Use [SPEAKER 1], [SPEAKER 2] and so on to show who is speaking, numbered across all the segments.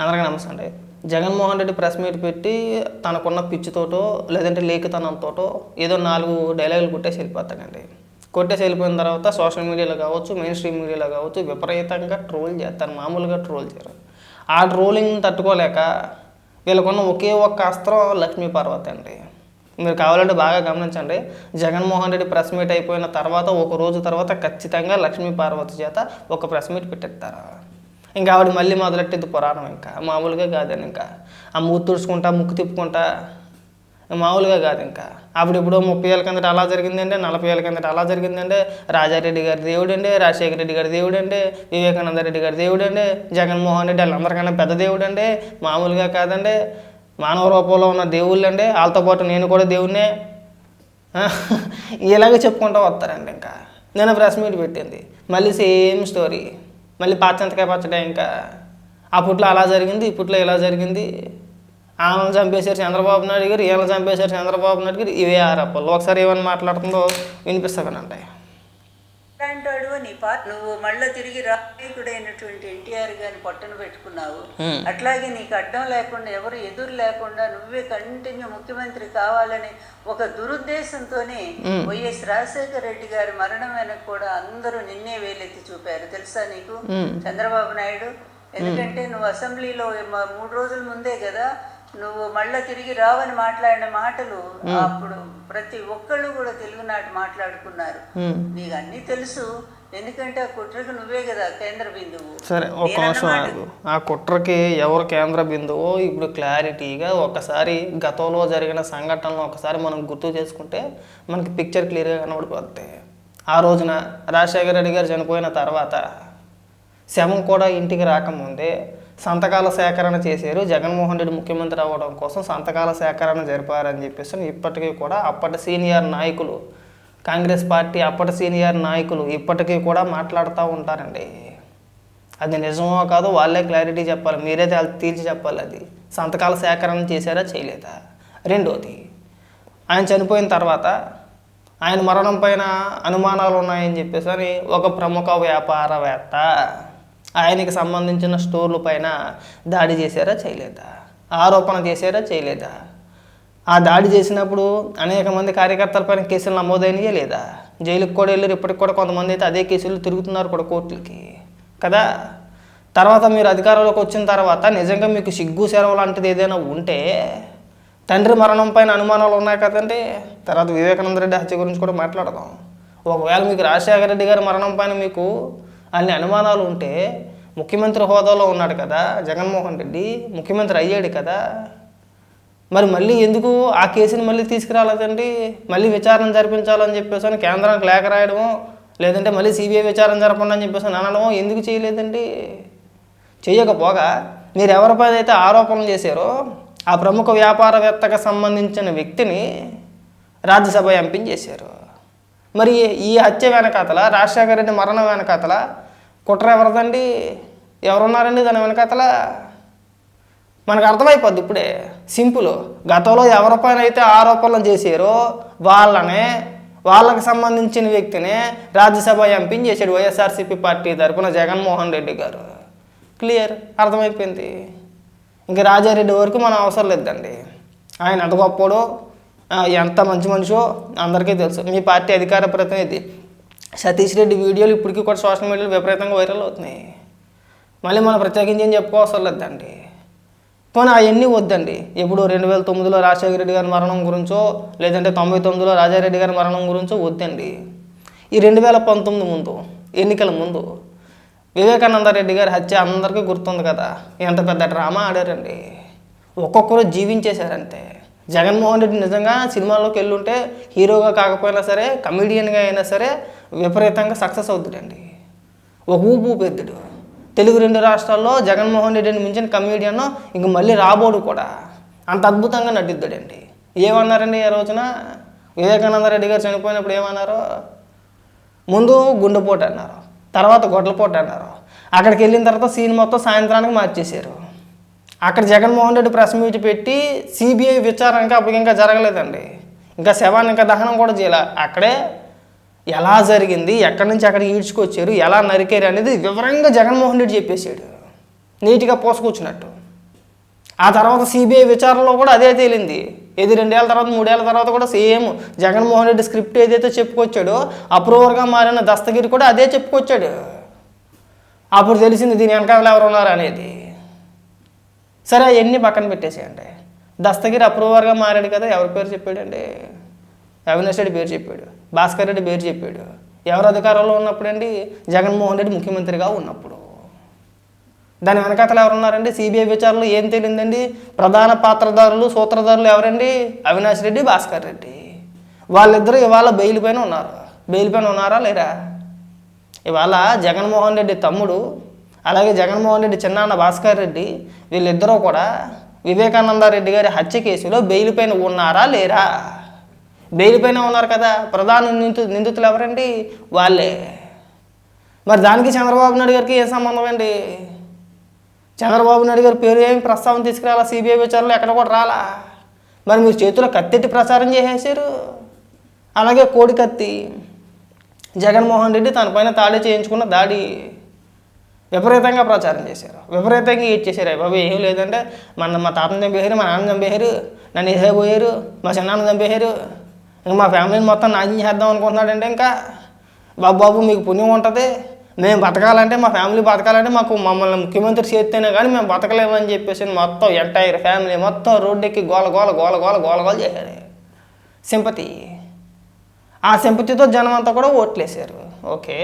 [SPEAKER 1] అందరికీ నమస్తే అండి. జగన్మోహన్ రెడ్డి ప్రెస్ మీట్ పెట్టి తనకున్న పిచ్చితోటో లేదంటే లేఖితనంతోటో ఏదో 4 డైలాగులు కొట్టేసి వెళ్ళిపోతాడండి. కొట్టేసి వెళ్ళిపోయిన తర్వాత సోషల్ మీడియాలో కావచ్చు, మెయిన్ స్ట్రీమ్ మీడియాలో కావచ్చు విపరీతంగా ట్రోల్ చేస్తారు. మామూలుగా ట్రోల్ చేయరు. ఆ ట్రోలింగ్ తట్టుకోలేక వీళ్ళకున్న ఒకే ఒక్క అస్త్రం లక్ష్మీ పార్వతి అండి. మీరు కావాలంటే బాగా గమనించండి. జగన్మోహన్ రెడ్డి ప్రెస్ మీట్ అయిపోయిన తర్వాత ఒక రోజు తర్వాత ఖచ్చితంగా లక్ష్మీ పార్వతి చేత ఒక ప్రెస్ మీట్ పెట్టేస్తారు. ఇంకా ఆవిడ మళ్ళీ మొదలెట్టేది పురాణం. ఇంకా మామూలుగా కాదని ఇంకా ఆ మూతి తుడుచుకుంటా ముక్కు తిప్పుకుంటా మామూలుగా కాదు. ఇంకా అప్పుడిప్పుడు 30 ఏళ్ళ కిందట అలా జరిగిందండి, 40 ఏళ్ళ కిందట అలా జరిగిందండి, రాజారెడ్డి గారి దేవుడు అండి, రాజశేఖర రెడ్డి గారి దేవుడు అండి, వివేకానంద రెడ్డి గారి దేవుడు అండి, జగన్మోహన్ రెడ్డి వాళ్ళందరికన్నా పెద్ద దేవుడు అండి, మామూలుగా కాదండి, మానవ రూపంలో ఉన్న దేవుళ్ళు అండి, వాళ్ళతో పాటు నేను కూడా దేవుడినే ఇలాగే చెప్పుకుంటూ వస్తారండి. ఇంకా నేను ప్రెస్ మీట్ పెట్టింది మళ్ళీ సేమ్ స్టోరీ, మళ్ళీ పాచంతకాయ పచ్చడే. ఇంకా అప్పట్లో అలా జరిగింది, ఇప్పట్లో ఇలా జరిగింది, ఆమెను చంపేశారు చంద్రబాబు నాయుడు గారు, ఈయన చంపేశారు చంద్రబాబు నాయుడు గారు, ఇవే ఆరోపణలు. ఒకసారి ఏమని మాట్లాడుతుందో వినిపిస్తానండి.
[SPEAKER 2] అంటాడు నీ నువ్వు మళ్ళీ తిరిగి రాజకీయుడైనటువంటి ఎన్టీఆర్ గారిని పట్టున పెట్టుకున్నావు. అట్లాగే నీకు అడ్డం లేకుండా ఎవరు ఎదురు లేకుండా నువ్వే కంటిన్యూ ముఖ్యమంత్రి కావాలని ఒక దురుద్దేశంతోనే వైఎస్ రాజశేఖర రెడ్డి గారి మరణం వెనక కూడా అందరూ నిన్నే వేలెత్తి చూపారు. తెలుసా నీకు చంద్రబాబు నాయుడు? ఎందుకంటే నువ్వు అసెంబ్లీలో 3 రోజుల ముందే కదా నువ్వు మళ్ళీ తిరిగి రావని మాట్లాడిన మాటలు అప్పుడు ప్రతి ఒక్కళ్ళు కూడా తెలుగునాటి మాట్లాడుకున్నారు. నీకు అన్నీ తెలుసు, ఎందుకంటే ఆ కుట్రకి నువ్వే కదా కేంద్ర బిందువు.
[SPEAKER 1] సరే ఒక నిమిషం, ఆ కుట్రకి ఎవరు కేంద్ర బిందువో ఇప్పుడు క్లారిటీగా ఒకసారి గతంలో జరిగిన సంఘటనలు ఒకసారి మనం గుర్తు చేసుకుంటే మనకి పిక్చర్ క్లియర్గా కనబడిపోద్ది. ఆ రోజున రాజశేఖర రెడ్డి గారు చనిపోయిన తర్వాత శవం కూడా ఇంటికి రాకముందే సంతకాల సేకరణ చేశారు. జగన్మోహన్ రెడ్డి ముఖ్యమంత్రి అవ్వడం కోసం సంతకాల సేకరణ జరిపారని చెప్పేసి ఇప్పటికీ కూడా అప్పటి సీనియర్ నాయకులు, కాంగ్రెస్ పార్టీ అప్పటి సీనియర్ నాయకులు ఇప్పటికీ కూడా మాట్లాడుతూ ఉంటారండి. అది నిజమో కాదో వాళ్ళే క్లారిటీ చెప్పాలి, మీరే తీర్చి చెప్పాలి. అది సంతకాల సేకరణ చేశారా చేయలేదా? రెండోది, ఆయన చనిపోయిన తర్వాత ఆయన మరణం పైన అనుమానాలు ఉన్నాయని చెప్పేసి అని ఒక ప్రముఖ వ్యాపారవేత్త ఆయనకి సంబంధించిన స్టోర్ల పైన దాడి చేశారా చేయలేదా? ఆరోపణ చేశారా చేయలేదా? ఆ దాడి చేసినప్పుడు అనేక మంది కార్యకర్తల పైన కేసులు నమోదైనయే లేదా? జైలుకి కూడా వెళ్ళారు. ఇప్పటికి కూడా కొంతమంది అయితే అదే కేసులు తిరుగుతున్నారు కూడా కోర్టులకి కదా. తర్వాత మీరు అధికారంలోకి వచ్చిన తర్వాత నిజంగా మీకు సిగ్గు సెలవు లాంటిది ఏదైనా ఉంటే తండ్రి మరణం పైన అనుమానాలు ఉన్నాయి కదండి. తర్వాత వివేకానంద రెడ్డి హత్య గురించి కూడా మాట్లాడదాం. ఒకవేళ మీకు రాజశేఖర రెడ్డి గారి మరణం పైన మీకు అన్ని అనుమానాలు ఉంటే ముఖ్యమంత్రి హోదాలో ఉన్నాడు కదా జగన్మోహన్ రెడ్డి, ముఖ్యమంత్రి అయ్యాడు కదా, మరి మళ్ళీ ఎందుకు ఆ కేసుని మళ్ళీ తీసుకురాలేదండి? మళ్ళీ విచారణ జరిపించాలని చెప్పేసి కేంద్రానికి లేఖ రాయడమో లేదంటే మళ్ళీ సిబిఐ విచారణ జరపండి అని చెప్పేసి అనడమో ఎందుకు చేయలేదండి? చేయకపోగా మీరు ఎవరిపైన అయితే ఆరోపణలు చేశారో ఆ ప్రముఖ వ్యాపారవేత్తకు సంబంధించిన వ్యక్తిని రాజ్యసభ ఎంపీని చేశారు. మరి ఈ హత్య వెనకాతల, రాజశేఖర రెడ్డి మరణం వెనకాతల కుట్ర ఎవరిదండి? ఎవరున్నారండి దాని వెనకాతల? మనకు అర్థమైపోద్ది ఇప్పుడే, సింపుల్. గతంలో ఎవరిపైన అయితే ఆరోపణలు చేశారో వాళ్ళకి సంబంధించిన వ్యక్తినే రాజ్యసభ ఎంపీని చేశాడు వైఎస్ఆర్సీపీ పార్టీ తరఫున జగన్మోహన్ రెడ్డి గారు. క్లియర్, అర్థమైపోయింది. ఇంకా రాజారెడ్డి వరకు మనం అవసరం లేదండి. ఆయన ఎంత గొప్పడో ఎంత మంచి మనిషో అందరికీ తెలుసు. మీ పార్టీ అధికార ప్రతినిధి సతీష్ రెడ్డి వీడియోలు ఇప్పటికీ కూడా సోషల్ మీడియాలో విపరీతంగా వైరల్ అవుతున్నాయి. మళ్ళీ మనం ప్రత్యేకించి ఏం చెప్పుకోవసరం లేదండి. కానీ అవన్నీ వద్దండి. ఎప్పుడు 2009లో రాజశేఖర రెడ్డి గారి మరణం గురించో లేదంటే 99లో రాజారెడ్డి గారి మరణం గురించో వద్దండి. ఈ 2019 ముందు, ఎన్నికల ముందు వివేకానంద రెడ్డి గారి హత్య అందరికీ గుర్తుంది కదా. ఎంత పెద్ద డ్రామా ఆడారండి. ఒక్కొక్కరు జీవించేశారంతే. జగన్మోహన్ రెడ్డి నిజంగా సినిమాల్లోకి వెళ్ళుంటే హీరోగా కాకపోయినా సరే కమెడియన్గా అయినా సరే విపరీతంగా సక్సెస్ అవుతాడండి. ఒక ఊపు ఊపెద్దుడు. తెలుగు 2 రాష్ట్రాల్లో జగన్మోహన్ రెడ్డిని మించిన కమెడియన్ ఇంక మళ్ళీ రాబోడు కూడా. అంత అద్భుతంగా నటిద్దాడండి. ఏమన్నారండి ఆ రోజున వివేకానంద రెడ్డి గారు చనిపోయినప్పుడు ఏమన్నారు? ముందు గుండెపోటు అన్నారు, తర్వాత గొడ్లపోటు అన్నారు. అక్కడికి వెళ్ళిన తర్వాత సీన్ మొత్తం సాయంత్రానికి మార్చేశారు. అక్కడ జగన్మోహన్ రెడ్డి ప్రెస్ మీట్ పెట్టి సిబిఐ విచారణ అప్పటికి ఇంకా జరగలేదండి. ఇంకా శవాన్ని ఇంకా దహనం కూడా చేయాలి. అక్కడే ఎలా జరిగింది, ఎక్కడి నుంచి అక్కడికి ఈడ్చుకొచ్చారు, ఎలా నరికారు అనేది వివరంగా జగన్మోహన్ రెడ్డి చెప్పేశాడు. నీట్గా పోసుకొచ్చినట్టు. ఆ తర్వాత సిబిఐ విచారణలో కూడా అదే తేలింది. ఇది 2 ఏళ్ళ తర్వాత 3 ఏళ్ళ తర్వాత కూడా సేమ్ జగన్మోహన్ రెడ్డి స్క్రిప్ట్ ఏదైతే చెప్పుకొచ్చాడో అప్రూవర్గా మారిన దస్తగిరి కూడా అదే చెప్పుకొచ్చాడు. అప్పుడు తెలిసింది దీని వెనకాల ఎవరు ఉన్నారు అనేది. సరే అవన్నీ పక్కన పెట్టేసేయండి. దస్తగిరి అప్రూవర్గా మారాడు కదా, ఎవరి పేరు చెప్పాడండి? అవినాష్ రెడ్డి పేరు చెప్పాడు, భాస్కర్ రెడ్డి పేరు చెప్పాడు. ఎవరు అధికారంలో ఉన్నప్పుడండి? జగన్మోహన్ రెడ్డి ముఖ్యమంత్రిగా ఉన్నప్పుడు. దాని వెనకాతలు ఎవరున్నారండి? సిబిఐ విచారణలో ఏం తేలిందండి? ప్రధాన పాత్రధారులు సూత్రధారులు ఎవరండి? అవినాష్ రెడ్డి, భాస్కర్ రెడ్డి. వాళ్ళిద్దరూ ఇవాళ బెయిల్ పైన ఉన్నారు. బెయిల్ పైన ఉన్నారా లేరా? ఇవాళ జగన్మోహన్ రెడ్డి తమ్ముడు అలాగే జగన్మోహన్ రెడ్డి చిన్నాన్న భాస్కర్ రెడ్డి వీళ్ళిద్దరూ కూడా వివేకానంద రెడ్డి గారి హత్య కేసులో బెయిల్ పైన ఉన్నారా లేరా? బెయిల్ పైన ఉన్నారు కదా. ప్రధాన నిందితులు ఎవరండి? వాళ్ళే. మరి దానికి చంద్రబాబు నాయుడు గారికి ఏం సంబంధం అండి? చంద్రబాబు నాయుడు గారి పేరు ఏమి ప్రస్తావన తీసుకురాలా, సిబిఐ విచారణలో ఎక్కడ కూడా రాలా. మరి మీరు చేతిలో కత్తెట్టి ప్రచారం చేసేసారు. అలాగే కోడి కత్తి జగన్మోహన్ రెడ్డి తన పైన తాళి చేయించుకున్న దాడి విపరీతంగా ప్రచారం చేశారు, విపరీతంగా ఇచ్చేసారు. బాబు ఏం లేదంటే మా తాతను చంపేశారు, మా నాన్న చంపేశారు, నన్ను వేసేపోయారు, మా చిన్నాన్న చంపేశారు, ఇంకా మా ఫ్యామిలీని మొత్తం నాశనం చేద్దాం అనుకుంటున్నాడంటే ఇంకా బాబు మీకు పుణ్యం ఉంటుంది, మేము బతకాలంటే మా ఫ్యామిలీ బతకాలంటే మమ్మల్ని ముఖ్యమంత్రి చేస్తేనే కానీ మేము బతకలేమని చెప్పేసి మొత్తం ఎంటైర్ ఫ్యామిలీ మొత్తం రోడ్డెక్కి గోల చేశారు. సింపతి. ఆ సింపతితో జనం అంతా కూడా ఓట్లు వేసారు. ఓకే,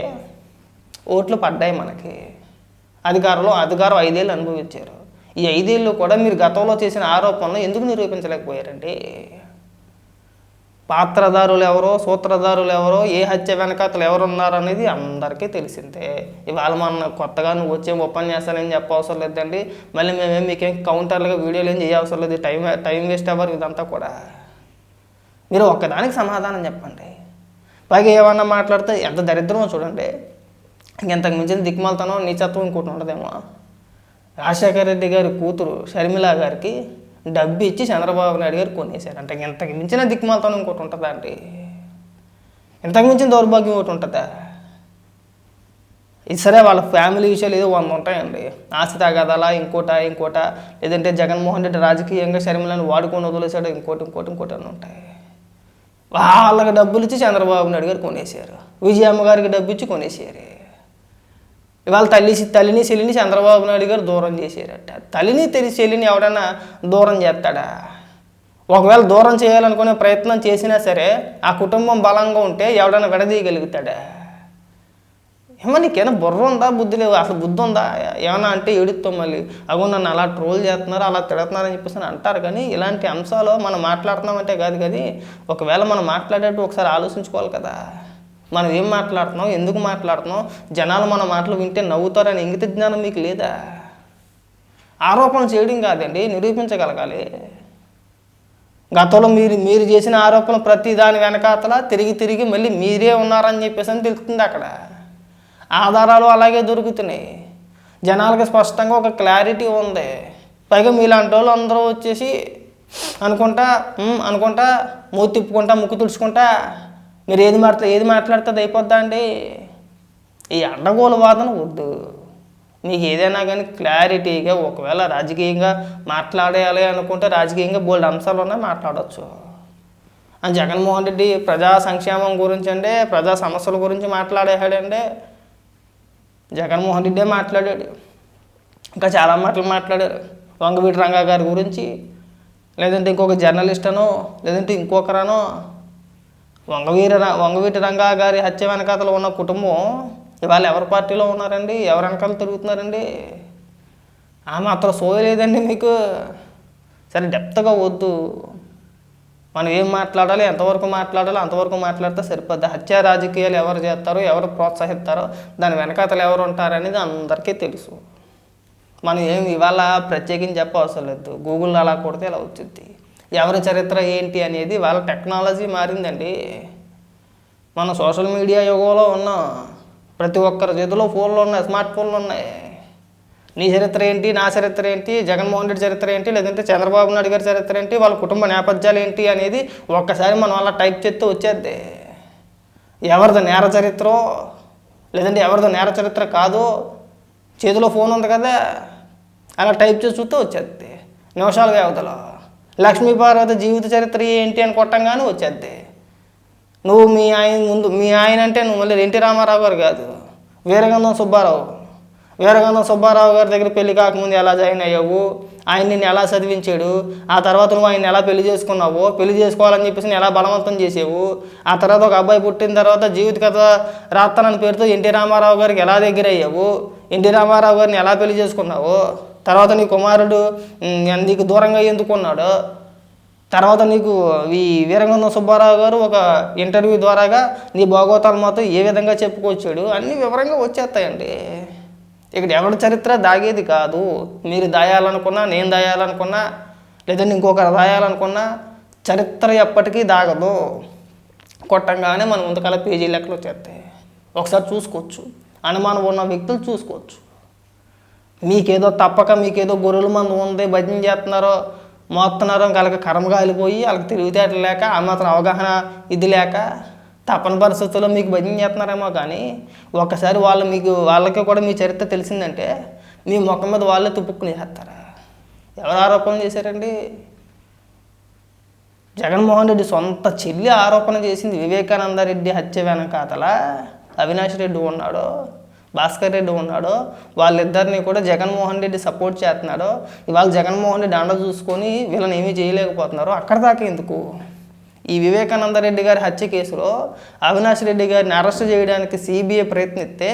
[SPEAKER 1] ఓట్లు పడ్డాయి మనకి. అధికారం 5 ఏళ్ళు అనుభవించారు. ఈ 5 ఏళ్ళు కూడా మీరు గతంలో చేసిన ఆరోపణలు ఎందుకు నిరూపించలేకపోయారండి? పాత్రధారులు ఎవరో సూత్రధారులు ఎవరో ఏ హత్య వెనకాతలు ఎవరు ఉన్నారనేది అందరికీ తెలిసిందే. ఇవాళ మన కొత్తగా నువ్వు వచ్చే ఉపన్యాసాలు చెప్పవసరం లేదండి. మళ్ళీ మేమేం మీకేం కౌంటర్లుగా వీడియోలు ఏం చేయవసరం లేదు. టైం వేస్ట్ అవ్వరు ఇదంతా కూడా. మీరు ఒక్కదానికి సమాధానం చెప్పండి. పైగా ఏమన్నా మాట్లాడితే ఎంత దరిద్రమో చూడండి. ఇంతకు మించిన దిక్మాలతనం నీచత్వం ఇంకోటి ఉండదేమో. రాజశేఖర రెడ్డి గారి కూతురు షర్మిల గారికి డబ్బు ఇచ్చి చంద్రబాబు నాయుడు గారు కొనేశారు. అంటే ఇంతకు మించిన దిక్మాలతనం ఇంకోటి ఉంటుందా అండి? ఇంతకు మించిన దౌర్భాగ్యం ఒకటి ఉంటుందా? ఇది సరే, వాళ్ళ ఫ్యామిలీ విషయాలు ఏదో 100 ఉంటాయండి. ఆస్తి తగాదాలా, ఇంకోట లేదంటే జగన్మోహన్ రెడ్డి రాజకీయంగా షర్మిలను వాడుకొని వదిలేశాడు, ఇంకోటి అని ఉంటాయి. వాళ్ళకి డబ్బులు ఇచ్చి చంద్రబాబు నాయుడు గారు కొనేశారు. విజయమ్మ గారికి డబ్బు ఇచ్చి కొనేశారు. ఇవాళ తల్లిని చెల్లిని చంద్రబాబు నాయుడు గారు దూరం చేశారట. తల్లిని చెల్లిని ఎవడన్నా దూరం చేస్తాడా? ఒకవేళ దూరం చేయాలనుకునే ప్రయత్నం చేసినా సరే ఆ కుటుంబం బలంగా ఉంటే ఎవడన్నా విడదీయగలుగుతాడా? ఏమన్నా నీకేమైనా బుర్ర ఉందా, బుద్ధి లేవు? అసలు బుద్ధి ఉందా? ఏమన్నా అంటే ఏడుస్తాం మళ్ళీ, అగో నన్ను అలా ట్రోల్ చేస్తున్నారు, అలా తిడుతున్నారని చెప్పేసి అంటారు. కానీ ఇలాంటి అంశాలు మనం మాట్లాడుతున్నామంటే కాదు కదా. ఒకవేళ మనం మాట్లాడేటప్పుడు ఒకసారి ఆలోచించుకోవాలి కదా. మనం ఏం మాట్లాడుతున్నాం, ఎందుకు మాట్లాడుతున్నాం, జనాలు మన మాటలు వింటే నవ్వుతారని ఇంగిత జ్ఞానం మీకు లేదా? ఆరోపణలు చేయడం కాదండి, నిరూపించగలగాలి. గతంలో మీరు చేసిన ఆరోపణ ప్రతి దాని వెనకాతల తిరిగి మళ్ళీ మీరే ఉన్నారని చెప్పేసి అని తెలుస్తుంది. అక్కడ ఆధారాలు అలాగే దొరుకుతున్నాయి. జనాలకి స్పష్టంగా ఒక క్లారిటీ ఉంది. పైగా మీలాంటి వాళ్ళు అందరూ వచ్చేసి అనుకుంటా మూతి తిప్పుకుంటా ముక్కు తుడుచుకుంటా మీరు ఏది మాట్లాడితే అది అయిపోద్దా అండి? ఈ అడ్డగోలు వాదన వద్దు. మీకు ఏదైనా కానీ క్లారిటీగా ఒకవేళ రాజకీయంగా మాట్లాడేయాలి అనుకుంటే రాజకీయంగా బోల్డ్ అంశాలు ఉన్నాయి, మాట్లాడవచ్చు. అని జగన్మోహన్ రెడ్డి ప్రజా సంక్షేమం గురించి అంటే ప్రజా సమస్యల గురించి మాట్లాడేశాడంటే జగన్మోహన్ రెడ్డే మాట్లాడాడు. ఇంకా చాలా మాటలు మాట్లాడారు. వంగవీటి రంగా గారి గురించి, లేదంటే ఇంకొక జర్నలిస్ట్ అనో, లేదంటే ఇంకొకరనో. వంగవీటి రంగా గారి హత్య వెనకాతలో ఉన్న కుటుంబం ఇవాళ ఎవరి పార్టీలో ఉన్నారండి? ఎవరి వెనకాల తిరుగుతున్నారండి? ఆమె అతను సోయలేదండి మీకు. సరే, డెప్త్గా వద్దు. మనం ఏం మాట్లాడాలి, ఎంతవరకు మాట్లాడాలో అంతవరకు మాట్లాడితే సరిపోద్ది. హత్య రాజకీయాలు ఎవరు చేస్తారో, ఎవరు ప్రోత్సహిస్తారో, దాని వెనకాతలు ఎవరు ఉంటారనేది అందరికీ తెలుసు. మనం ఏం ఇవాళ ప్రత్యేకించి చెప్పవసరం లేదు. గూగుల్లో అలా కొడితే ఇలా వచ్చింది. ఎవరి చరిత్ర ఏంటి అనేది వాళ్ళ టెక్నాలజీ మారిందండి. మనం సోషల్ మీడియా యుగంలో ఉన్నాం. ప్రతి ఒక్కరి చేతిలో ఫోన్లు ఉన్నాయి, స్మార్ట్ ఫోన్లు ఉన్నాయి. నీ చరిత్ర ఏంటి, నా చరిత్ర ఏంటి, జగన్మోహన్ రెడ్డి చరిత్ర ఏంటి, లేదంటే చంద్రబాబు నాయుడు గారి చరిత్ర ఏంటి, వాళ్ళ కుటుంబ నేపథ్యాలు ఏంటి అనేది ఒక్కసారి మనం అలా టైప్ చేస్తే వచ్చేద్ది. ఎవరిది నేర చరిత్ర లేదంటే ఎవరిదో నేర చరిత్ర కాదో చేతిలో ఫోన్ ఉంది కదా, అలా టైప్ చేసి చూస్తే వచ్చేద్ది. నిమిషాల వ్యవధిలో. లక్ష్మీపార్వతి జీవిత చరిత్ర ఏంటి అని కొట్టంగానే వచ్చేద్ది. నువ్వు మీ ఆయన అంటే నువ్వు మళ్ళీ ఎన్టీ రామారావు గారు కాదు, వీరగంధం సుబ్బారావు గారి దగ్గర పెళ్లి కాకముందు ఎలా జాయిన్ అయ్యావు, ఆయన నిన్ను ఎలా చదివించాడు, ఆ తర్వాత నువ్వు ఆయన ఎలా పెళ్లి చేసుకున్నావు, పెళ్లి చేసుకోవాలని చెప్పేసి నేను ఎలా బలవంతం చేసావు, ఆ తర్వాత ఒక అబ్బాయి పుట్టిన తర్వాత జీవిత కథ రాస్తానని పేరుతో ఎన్టీ రామారావు గారికి ఎలా దగ్గర అయ్యావు, ఎన్టీ రామారావు గారిని ఎలా పెళ్లి చేసుకున్నావు, తర్వాత నీ కుమారుడు నీకు దూరంగా ఎందుకున్నాడు, తర్వాత నీకు ఈ వీరగంధం సుబ్బారావు గారు ఒక ఇంటర్వ్యూ ద్వారాగా నీ భాగవతాలు మొత్తం ఏ విధంగా చెప్పుకొచ్చాడు అన్నీ వివరంగా వచ్చేస్తాయండి. ఇక్కడ ఎవరి చరిత్ర దాగేది కాదు. మీరు దాయాలనుకున్నా, నేను దాయాలనుకున్నా, లేదంటే ఇంకొకరు దాయాలనుకున్నా చరిత్ర ఎప్పటికీ దాగదు. కొట్టంగానే మన ముందుకల పేజీ లెక్కలు వచ్చేస్తాయి. ఒకసారి చూసుకోవచ్చు, అనుమానం ఉన్న వ్యక్తులు చూసుకోవచ్చు. మీకేదో తప్పక మీకేదో గొర్రెల మందు ఉంది, భజన చేస్తున్నారో మోస్తున్నారో వాళ్ళకి కర్మ కాలిపోయి వాళ్ళకి తిరుగుతేటలు లేక ఆ మాత్రం అవగాహన ఇది లేక తప్పని పరిస్థితుల్లో మీకు భజన చేస్తున్నారేమో, కానీ ఒక్కసారి వాళ్ళకి కూడా మీ చరిత్ర తెలిసిందంటే మీ ముఖం మీద వాళ్ళే తుప్పుకుని చేస్తారా? ఎవరు ఆరోపణ చేశారండి? జగన్మోహన్ రెడ్డి సొంత చెల్లి ఆరోపణ చేసింది. వివేకానంద రెడ్డి హత్య వెనకాతల అవినాష్ రెడ్డి ఉన్నాడు, భాస్కర్ రెడ్డి ఉన్నాడు. వాళ్ళిద్దరిని కూడా జగన్మోహన్ రెడ్డి సపోర్ట్ చేస్తున్నాడు. ఇవాళ జగన్మోహన్ రెడ్డి అండ చూసుకొని వీళ్ళని ఏమీ చేయలేకపోతున్నారు. అక్కడ దాకా ఎందుకు? ఈ వివేకానంద రెడ్డి గారి హత్య కేసులో అవినాష్ రెడ్డి గారిని అరెస్ట్ చేయడానికి సిబిఐ ప్రయత్నిస్తే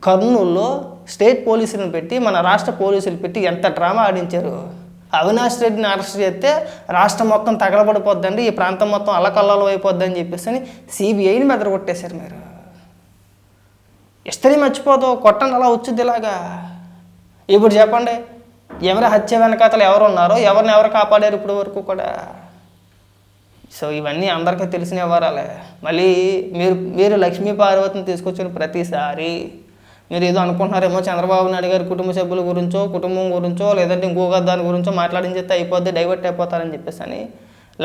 [SPEAKER 1] కర్నూలులో స్టేట్ పోలీసులను పెట్టి మన రాష్ట్ర పోలీసులు పెట్టి ఎంత డ్రామా ఆడించారు. అవినాష్ రెడ్డిని అరెస్ట్ చేస్తే రాష్ట్రం మొత్తం తగలబడిపోద్దండి, ఈ ప్రాంతం మొత్తం అల్లకల్లలో అయిపోద్దని చెప్పేసి సిబిఐని మెదరగొట్టేశారు. మీరు ఇస్తరీ మర్చిపోతావు, కొట్టండి అలా వచ్చింది ఇలాగా. ఇప్పుడు చెప్పండి, ఎవరి హత్య వెనకాతలు ఎవరు ఉన్నారో, ఎవరిని ఎవరు కాపాడారు ఇప్పటి వరకు కూడా? సో ఇవన్నీ అందరికీ తెలిసిన వివరాలే. మళ్ళీ మీరు లక్ష్మీ పార్వతిని తీసుకొచ్చిన ప్రతిసారి మీరు ఏదో అనుకుంటున్నారేమో, చంద్రబాబు నాయుడు గారి కుటుంబ సభ్యుల గురించో, కుటుంబం గురించో, లేదంటే ఇంకొక దాని గురించో మాట్లాడించేస్తే అయిపోద్ది, డైవర్ట్ అయిపోతారని చెప్పేసి అని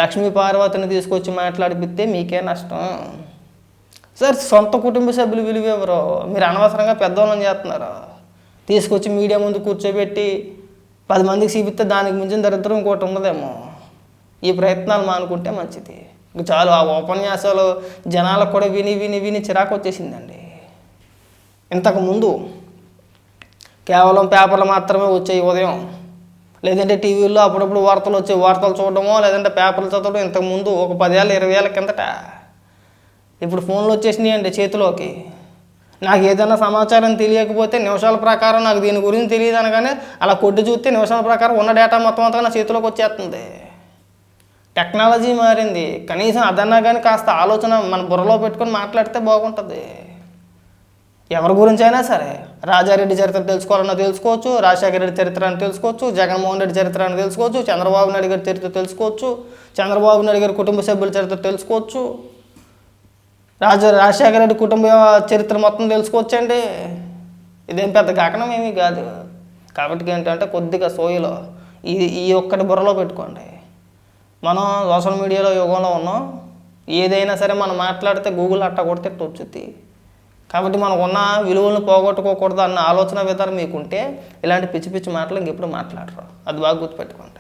[SPEAKER 1] లక్ష్మీ పార్వతిని తీసుకొచ్చి మాట్లాడిపిస్తే మీకే నష్టం. సార్ సొంత కుటుంబ సభ్యులు విలువ ఎవరో మీరు అనవసరంగా పెద్దవాళ్ళని చేస్తున్నారు. తీసుకొచ్చి మీడియా ముందు కూర్చోబెట్టి 10 మందికి చూపిస్తే దానికి మించిన దరిద్రం ఇంకోటి ఉండదేమో. ఈ ప్రయత్నాలు మానుకుంటే మంచిది. చాలు ఆ ఉపన్యాసాలు జనాలకు కూడా విని చిరాకు వచ్చేసిందండి. ఇంతకుముందు కేవలం పేపర్లు మాత్రమే వచ్చాయి ఉదయం, లేదంటే టీవీల్లో అప్పుడప్పుడు వార్తలు వచ్చాయి, వార్తలు చూడడమో లేదంటే పేపర్లు చదవడం. ఇంతకుముందు ఒక 10 ఏళ్ళ 20 ఏళ్ళ కిందట. ఇప్పుడు ఫోన్లు వచ్చేసినాయి అండి చేతిలోకి. నాకు ఏదైనా సమాచారం తెలియకపోతే నిమిషాల ప్రకారం నాకు దీని గురించి తెలియదు అనగానే అలా కొట్టి చూస్తే నిమిషాల ప్రకారం ఉన్న డేటా మొత్తం అంతా నా చేతిలోకి వచ్చేస్తుంది. టెక్నాలజీ మారింది, కనీసం అదన్నా కానీ కాస్త ఆలోచన మన బుర్రలో పెట్టుకొని మాట్లాడితే బాగుంటుంది. ఎవరి గురించి అయినా సరే, రాజారెడ్డి చరిత్ర తెలుసుకోవాలన్నా తెలుసుకోవచ్చు, రాజశేఖర రెడ్డి చరిత్ర అని తెలుసుకోవచ్చు, జగన్మోహన్ రెడ్డి చరిత్ర అని తెలుసుకోవచ్చు, చంద్రబాబు నాయుడు గారి చరిత్ర తెలుసుకోవచ్చు, చంద్రబాబు నాయుడు గారి కుటుంబ సభ్యుల చరిత్ర తెలుసుకోవచ్చు, రాజశేఖర రెడ్డి కుటుంబ చరిత్ర మొత్తం తెలుసుకోవచ్చండి. ఇదేం పెద్ద గగనం ఏమీ కాదు. కాబట్టి ఏంటంటే కొద్దిగా సోయిలో ఈ ఒక్కటి బుర్రలో పెట్టుకోండి. మనం సోషల్ మీడియాలో యుగంలో ఉన్నాం. ఏదైనా సరే మనం మాట్లాడితే గూగుల్ అట్ట కొడితే వచ్చుద్ది. కాబట్టి మనకు ఉన్న విలువలను పోగొట్టుకోకూడదు అన్న ఆలోచన విధానం మీకుంటే ఇలాంటి పిచ్చి పిచ్చి మాటలు ఇంకెప్పుడు మాట్లాడరు. అది బాగా గుర్తుపెట్టుకోండి.